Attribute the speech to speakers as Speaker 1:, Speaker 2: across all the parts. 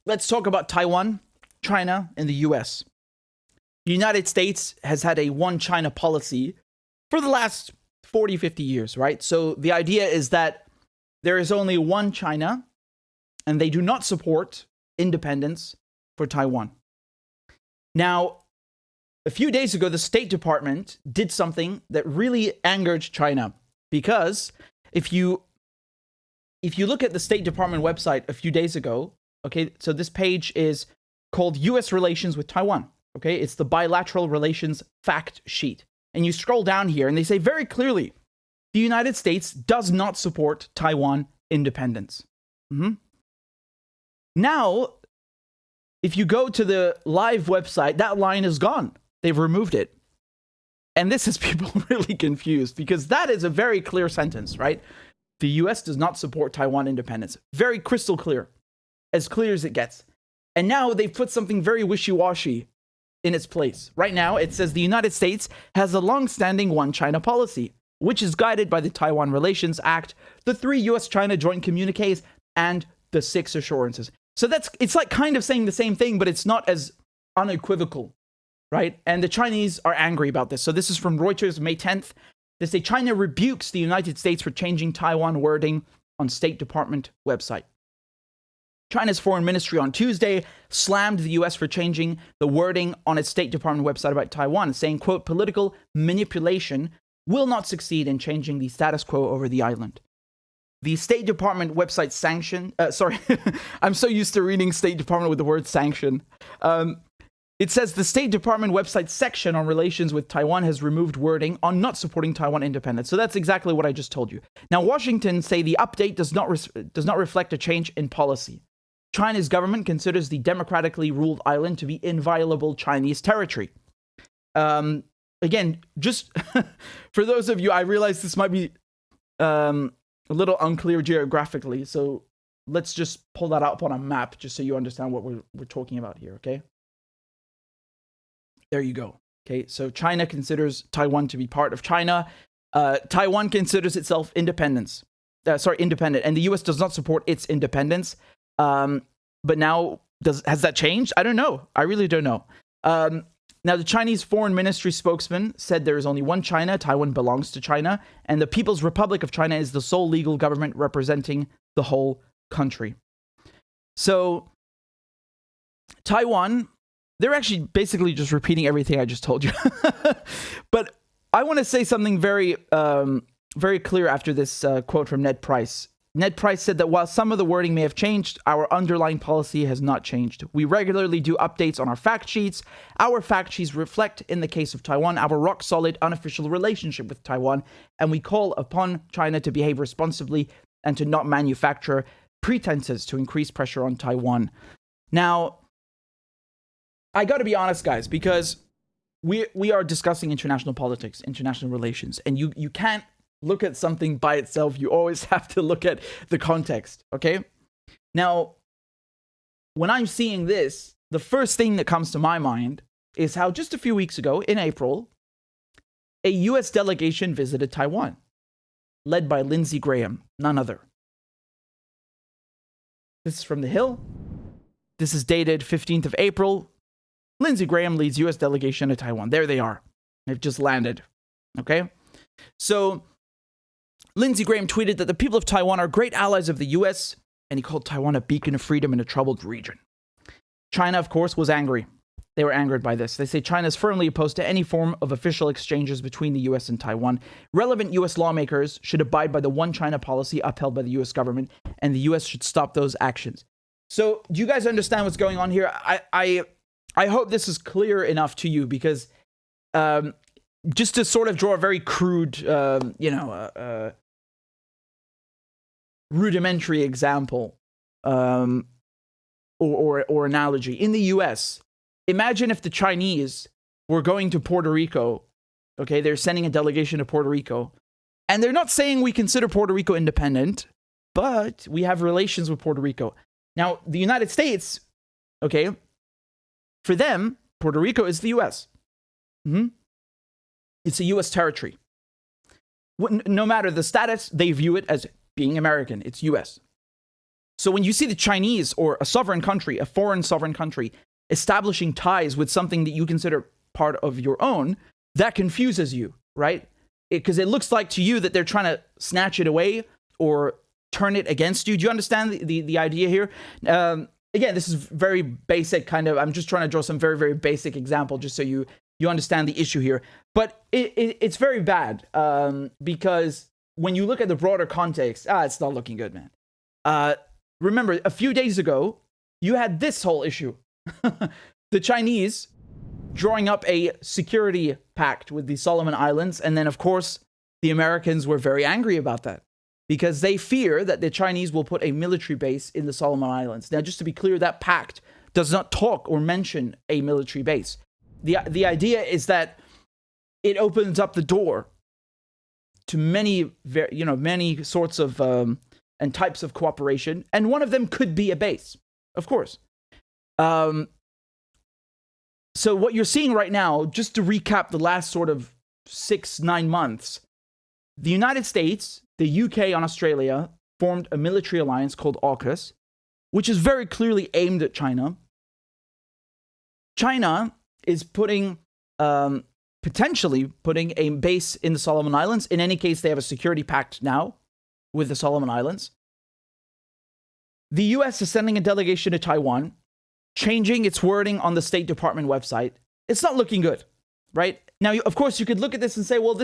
Speaker 1: let's talk about Taiwan, China, and the US. The United States has had a one China policy for the last 40, 50 years, right? So the idea is that there is only one China, and they do not support independence for Taiwan. Now, a few days ago, the State Department did something that really angered China, because if you look at the State Department website a few days ago, okay, so this page is called U.S. Relations with Taiwan, okay? It's the Bilateral Relations Fact Sheet. And you scroll down here, and they say very clearly, the United States does not support Taiwan independence. Now, if you go to the live website, that line is gone. They've removed it. And this has people really confused, because that is a very clear sentence, right? The US does not support Taiwan independence. Very crystal clear. As clear as it gets. And now they've put something very wishy-washy in its place. Right now, it says the United States has a long-standing one China policy, which is guided by the Taiwan Relations Act, the 3 US-China joint communiques, and the 6 assurances. So it's like kind of saying the same thing, but it's not as unequivocal, right? And the Chinese are angry about this. So this is from Reuters, May 10th. They say China rebukes the United States for changing Taiwan wording on State Department website. China's foreign ministry on Tuesday slammed the US for changing the wording on its State Department website about Taiwan, saying, quote, political manipulation will not succeed in changing the status quo over the island. The State Department website sanction, I'm so used to reading State Department with the word sanction. It says the State Department website section on relations with Taiwan has removed wording on not supporting Taiwan independence. So that's exactly what I just told you. Now, Washington say the update does not reflect a change in policy. China's government considers the democratically ruled island to be inviolable Chinese territory. Again, just for those of you, I realize this might be a little unclear geographically, so let's just pull that up on a map just so you understand what we're talking about here, okay? There you go. Okay, so China considers Taiwan to be part of China. Taiwan considers itself independent, and the US does not support its independence. But now, has that changed? I don't know. I really don't know. Now, the Chinese Foreign Ministry spokesman said there is only one China. Taiwan belongs to China, and the People's Republic of China is the sole legal government representing the whole country. So, Taiwan, they're actually basically just repeating everything I just told you. But I want to say something very, very clear after this quote from Ned Price. Ned Price said that while some of the wording may have changed, our underlying policy has not changed. We regularly do updates on our fact sheets. Our fact sheets reflect, in the case of Taiwan, our rock-solid unofficial relationship with Taiwan, and we call upon China to behave responsibly and to not manufacture pretenses to increase pressure on Taiwan. Now, I got to be honest, guys, because we are discussing international politics, international relations, and you can't look at something by itself. You always have to look at the context, okay? Now, when I'm seeing this, the first thing that comes to my mind is how just a few weeks ago, in April, a US delegation visited Taiwan, led by Lindsey Graham, none other. This is from The Hill. This is dated 15th of April. Lindsey Graham leads US delegation to Taiwan. There they are. They've just landed, okay? So, Lindsey Graham tweeted that the people of Taiwan are great allies of the US, and he called Taiwan a beacon of freedom in a troubled region. China, of course, was angry. They were angered by this. They say China is firmly opposed to any form of official exchanges between the US and Taiwan. Relevant US lawmakers should abide by the one China policy upheld by the US government, and the US should stop those actions. So, do you guys understand what's going on here? I hope this is clear enough to you, because just to sort of draw a very crude, rudimentary example or analogy. In the US, imagine if the Chinese were going to Puerto Rico, okay, they're sending a delegation to Puerto Rico, and they're not saying we consider Puerto Rico independent, but we have relations with Puerto Rico. Now, the United States, okay, for them, Puerto Rico is the US. It's a US territory. No matter the status, they view it as being American. It's US. So when you see the Chinese or a sovereign country, a foreign sovereign country, establishing ties with something that you consider part of your own, that confuses you, right? Because it looks like to you that they're trying to snatch it away or turn it against you. Do you understand the idea here? Again, this is very basic kind of, I'm just trying to draw some very, very basic example just so you understand the issue here. But it's very bad because when you look at the broader context, it's not looking good, man. Remember, a few days ago, you had this whole issue. The Chinese drawing up a security pact with the Solomon Islands. And then, of course, the Americans were very angry about that because they fear that the Chinese will put a military base in the Solomon Islands. Now, just to be clear, that pact does not talk or mention a military base. The idea is that it opens up the door to many sorts of and types of cooperation, and one of them could be a base, of course. So what you're seeing right now, just to recap the last sort of 6-9 months, the United States, the UK, and Australia formed a military alliance called AUKUS, which is very clearly aimed at China. China is potentially putting a base in the Solomon Islands. In any case, they have a security pact now with the Solomon Islands. The US is sending a delegation to Taiwan, changing its wording on the State Department website. It's not looking good, right? Now, of course, you could look at this and say, well,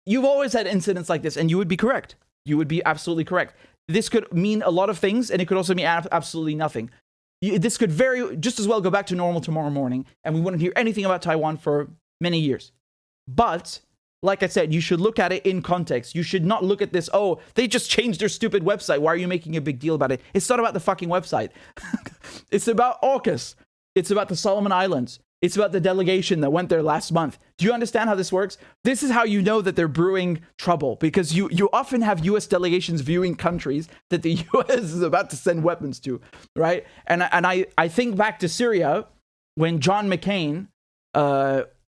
Speaker 1: you've always had incidents like this, and you would be correct. You would be absolutely correct. This could mean a lot of things, and it could also mean absolutely nothing. This could just as well go back to normal tomorrow morning, and we wouldn't hear anything about Taiwan for many years. But, like I said, you should look at it in context. You should not look at this, oh, they just changed their stupid website. Why are you making a big deal about it? It's not about the fucking website. It's about AUKUS. It's about the Solomon Islands. It's about the delegation that went there last month. Do you understand how this works? This is how you know that they're brewing trouble, because you often have U.S. delegations viewing countries that the U.S. is about to send weapons to, right? And I think back to Syria when John McCain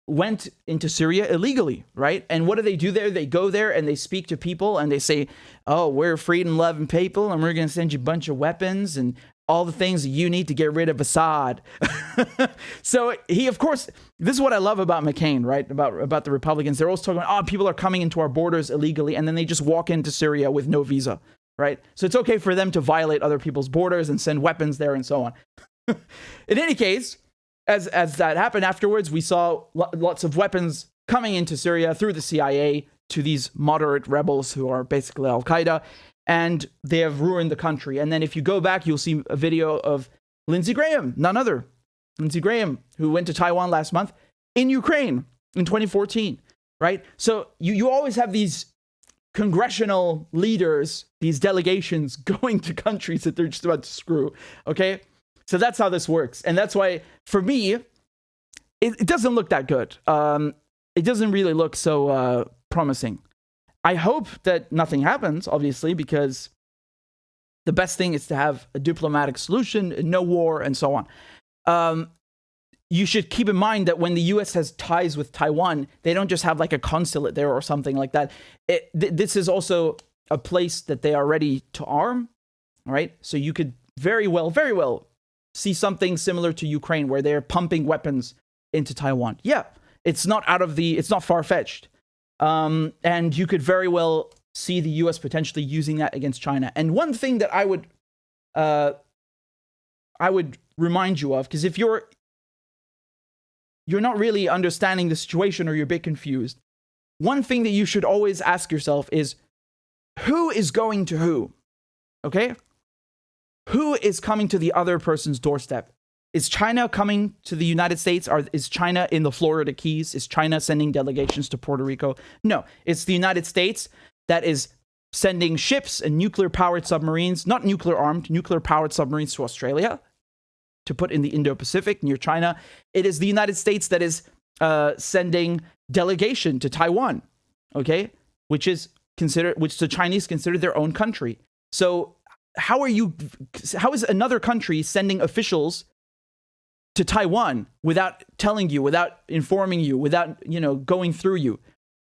Speaker 1: went into Syria illegally, right? And what do there? They go there and they speak to people and they say, oh, we're freedom-loving people and we're going to send you a bunch of weapons and all the things that you need to get rid of Assad. So he, of course, this is what I love about McCain, right? About the Republicans. They're always talking about, people are coming into our borders illegally, and then they just walk into Syria with no visa, right? So it's okay for them to violate other people's borders and send weapons there and so on. In any case, as that happened afterwards, we saw lots of weapons coming into Syria through the CIA to these moderate rebels who are basically Al-Qaeda, and they have ruined the country. And then if you go back, you'll see a video of Lindsey Graham, none other. Lindsey Graham, who went to Taiwan last month, in Ukraine in 2014, right? So you always have these congressional leaders, these delegations going to countries that they're just about to screw, okay? So that's how this works. And that's why, for me, it doesn't look that good. It doesn't really look so promising. I hope that nothing happens, obviously, because the best thing is to have a diplomatic solution, no war, and so on. You should keep in mind that when the U.S. has ties with Taiwan, they don't just have like a consulate there or something like that. This is also a place that they are ready to arm, right? So you could very well see something similar to Ukraine, where they're pumping weapons into Taiwan. Yeah, it's not far-fetched. And you could very well see the U.S. potentially using that against China. And one thing that I would remind you of, because if you're not really understanding the situation or you're a bit confused, one thing that you should always ask yourself is, who is going to who? Okay? Who is coming to the other person's doorstep? Is China coming to the United States? Or is China in the Florida Keys? Is China sending delegations to Puerto Rico? No, it's the United States that is sending ships and nuclear-powered submarines, not nuclear-armed, nuclear-powered submarines to Australia to put in the Indo-Pacific near China. It is the United States that is sending delegation to Taiwan, okay, which the Chinese consider their own country. So how is another country sending officials to Taiwan without telling you, without informing you, without, going through you?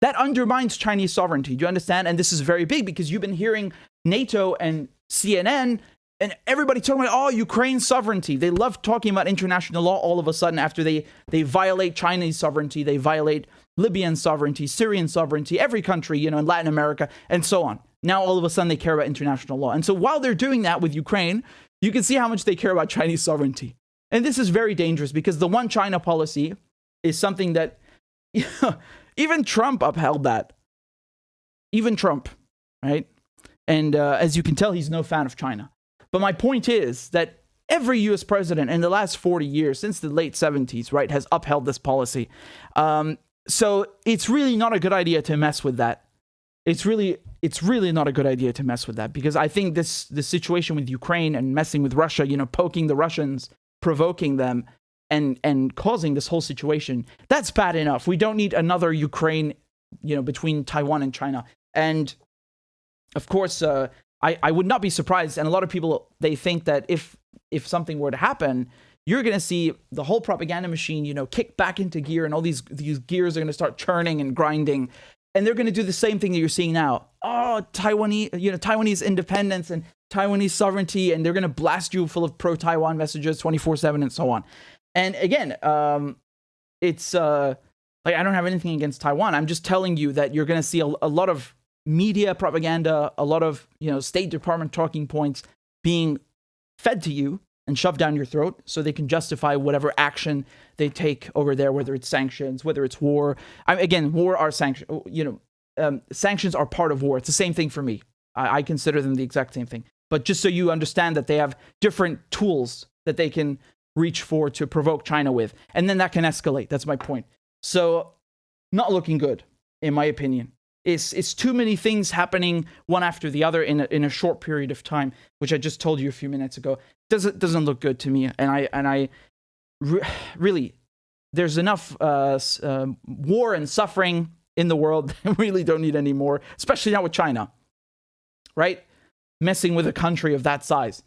Speaker 1: That undermines Chinese sovereignty. Do you understand? And this is very big because you've been hearing NATO and CNN And everybody talking about, oh, Ukraine's sovereignty. They love talking about international law all of a sudden after they violate Chinese sovereignty, they violate Libyan sovereignty, Syrian sovereignty, every country, in Latin America, and so on. Now, all of a sudden, they care about international law. And so while they're doing that with Ukraine, you can see how much they care about Chinese sovereignty. And this is very dangerous because the one China policy is something that even Trump upheld that. Even Trump, right? And as you can tell, he's no fan of China. But my point is that every U.S. president in the last 40 years, since the late 70s, right, has upheld this policy. So it's really not a good idea to mess with that. It's really not a good idea to mess with that, because I think this situation with Ukraine and messing with Russia, poking the Russians, provoking them, and causing this whole situation, that's bad enough. We don't need another Ukraine, between Taiwan and China. And of course, I would not be surprised. And a lot of people, they think that if something were to happen, you're going to see the whole propaganda machine, kick back into gear, and all these gears are going to start churning and grinding. And they're going to do the same thing that you're seeing now. Oh, Taiwanese independence and Taiwanese sovereignty, and they're going to blast you full of pro-Taiwan messages 24/7 and so on. And again, it's I don't have anything against Taiwan. I'm just telling you that you're going to see a lot of media propaganda, a lot of State Department talking points being fed to you and shoved down your throat so they can justify whatever action they take over there, whether it's sanctions, whether it's war. War are sanctions. Sanctions are part of war. It's the same thing for me. I consider them the exact same thing. But just so you understand that they have different tools that they can reach for to provoke China with. And then that can escalate. That's my point. So not looking good, in my opinion. It's too many things happening one after the other in a short period of time, which I just told you a few minutes ago. Doesn't look good to me, and really, there's enough war and suffering in the world. I really don't need any more, especially not with China, right? Messing with a country of that size.